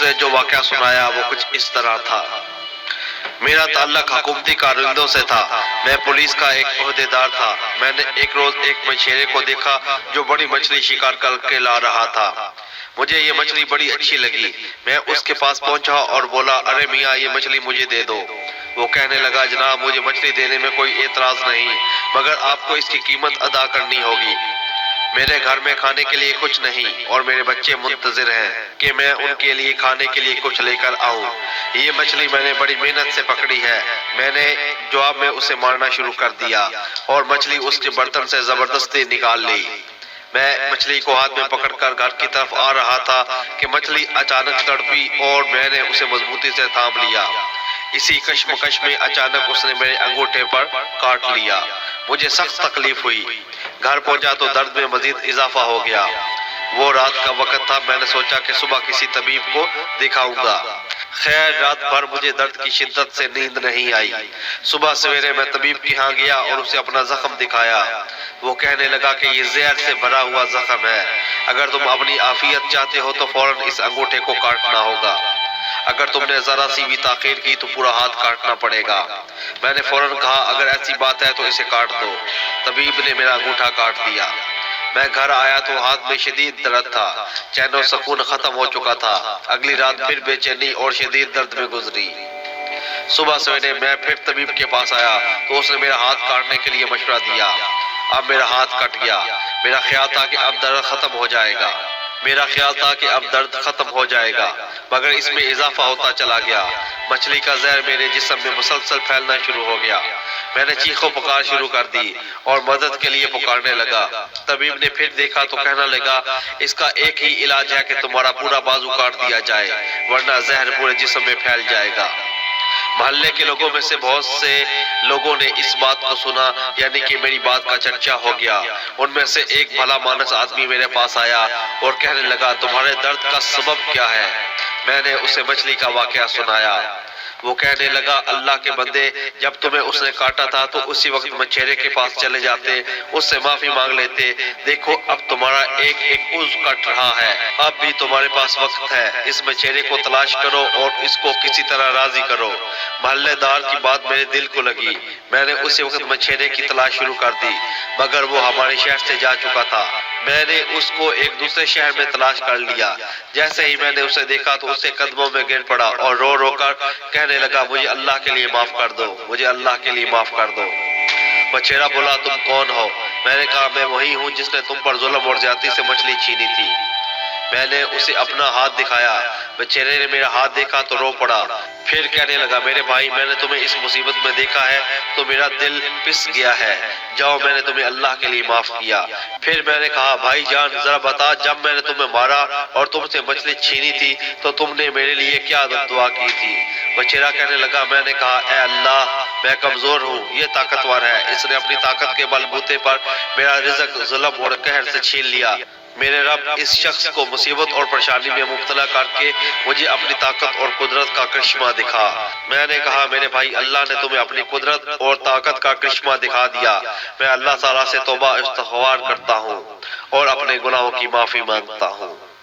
نے جو واقعہ سنایا وہ کچھ اس طرح تھا۔ میرا تعلق حکومتی کارندوں سے تھا۔ میں پولیس کا ایک عہدیدار تھا۔ میں نے ایک روز ایک مچھیرے کو دیکھا جو بڑی مچھلی شکار کر کے لا رہا تھا۔ مجھے یہ مچھلی بڑی اچھی لگی۔ میں اس کے پاس پہنچا اور بولا، ارے میاں یہ مچھلی مجھے دے دو۔ وہ کہنے لگا، جناب مجھے مچھلی دینے میں کوئی اعتراض نہیں، مگر آپ کو اس کی قیمت ادا کرنی ہوگی۔ میرے گھر میں کھانے کے لیے کچھ نہیں اور میرے بچے منتظر ہیں کہ میں ان کے لیے کھانے کے لیے کچھ لے کر آؤں۔ یہ مچھلی میں نے بڑی محنت سے پکڑی ہے۔ میں نے جواب میں اسے مارنا شروع کر دیا اور مچھلی اس کے برتن سے زبردستی نکال لی۔ میں مچھلی کو ہاتھ میں پکڑ کر گھر کی طرف آ رہا تھا کہ مچھلی اچانک تڑپی اور میں نے اسے مضبوطی سے تھام لیا۔ اسی کشمکش میں اچانک اس نے میرے انگوٹھے پر کاٹ لیا۔ مجھے سخت تکلیف ہوئی۔ گھر پہنچا تو درد میں مزید اضافہ ہو گیا۔ وہ رات کا وقت تھا۔ میں نے سوچا کہ صبح کسی طبیب کو دکھاؤں گا۔ خیر رات بھر مجھے درد کی شدت سے نیند نہیں آئی۔ صبح سویرے میں طبیب کے ہاں گیا اور اسے اپنا زخم دکھایا۔ وہ کہنے لگا کہ یہ زہر سے بھرا ہوا زخم ہے۔ اگر تم اپنی عافیت چاہتے ہو تو فوراً اس انگوٹھے کو کاٹنا ہوگا۔ اگر تم نے ذرا سی بھی تاخیر کی تو پورا ہاتھ کاٹنا پڑے گا۔ میں نے فوراً کہا، اگر ایسی بات ہے تو اسے کاٹ دو۔ طبیب نے میرا انگوٹھا کاٹ دیا۔ میں گھر آیا تو ہاتھ میں شدید درد تھا۔ چین و سکون ختم ہو چکا تھا۔ اگلی رات پھر بے چینی اور شدید درد میں گزری۔ صبح سویرے میں پھر طبیب کے پاس آیا تو اس نے میرا ہاتھ کاٹنے کے لیے مشورہ دیا۔ اب میرا ہاتھ کٹ گیا۔ میرا خیال تھا کہ اب درد ختم ہو جائے گا، مگر اس میں اضافہ ہوتا چلا گیا۔ مچھلی کا زہر میرے جسم میں مسلسل پھیلنا شروع ہو گیا۔ میں نے چیخو پکار شروع کر دی اور مدد کے لیے پکارنے لگا۔ طبیب نے پھر دیکھا تو کہنے لگا، اس کا ایک ہی علاج ہے کہ تمہارا پورا بازو کاٹ دیا جائے، ورنہ زہر پورے جسم میں پھیل جائے گا۔ محلے کے لوگوں میں سے بہت سے لوگوں نے اس بات کو سنا، یعنی کہ میری بات کا چرچا ہو گیا۔ ان میں سے ایک بھلا مانس آدمی میرے پاس آیا اور کہنے لگا، تمہارے درد کا سبب کیا ہے؟ میں نے اسے مچھلی کا واقعہ سنایا۔ وہ کہنے لگا، اللہ کے بندے، جب تمہیں اس نے کاٹا تھا تو اسی وقت مچھیرے کے پاس چلے جاتے، اس سے معافی مانگ لیتے۔ دیکھو اب تمہارا ایک ایک عضو کٹ رہا ہے، اب بھی تمہارے پاس وقت ہے۔ اس مچھیرے کو تلاش کرو اور اس کو کسی طرح راضی کرو۔ محلے دار کی بات میرے دل کو لگی۔ میں نے اسی وقت مچھیرے کی تلاش شروع کر دی، مگر وہ ہمارے شہر سے جا چکا تھا۔ میں نے اس کو ایک دوسرے شہر میں تلاش کر لیا۔ جیسے ہی میں نے اسے دیکھا تو اس کے قدموں میں گر پڑا اور رو رو کر کہنے لگا، مجھے اللہ کے لیے معاف کر دو، مجھے اللہ کے لیے معاف کر دو۔ مچھیرا بولا، تم کون ہو؟ میں نے کہا، میں وہی ہوں جس نے تم پر ظلم اور زیادتی سے مچھلی چھینی تھی۔ میں نے اسے اپنا ہاتھ دکھایا۔ مچھیرے نے میرا ہاتھ دیکھا تو رو پڑا۔ پھر کہنے لگا، میرے بھائی، میں نے تمہیں اس مصیبت میں دیکھا ہے تو میرا دل پس گیا ہے۔ جاؤ، میں نے تمہیں اللہ کے لیے معاف کیا۔ پھر میں نے کہا، بھائی جان ذرا بتا، جب میں نے تمہیں مارا اور تم سے مچھلی چھینی تھی تو تم نے میرے لیے کیا دعا کی تھی؟ مچھیرا کہنے لگا، میں نے کہا، اے اللہ، میں کمزور ہوں، یہ طاقتور ہے، اس نے اپنی طاقت کے بل بوتے پر میرا رزق ظلم اور قہر سے چھین لیا۔ میرے رب اس شخص کو مصیبت اور پریشانی میں مبتلا کر کے مجھے اپنی طاقت اور قدرت کا کرشمہ دکھا۔ میں نے کہا، میرے بھائی، اللہ نے تمہیں اپنی قدرت اور طاقت کا کرشمہ دکھا دیا۔ میں اللہ تعالیٰ سے توبہ استغفار کرتا ہوں اور اپنے گناہوں کی معافی مانگتا ہوں۔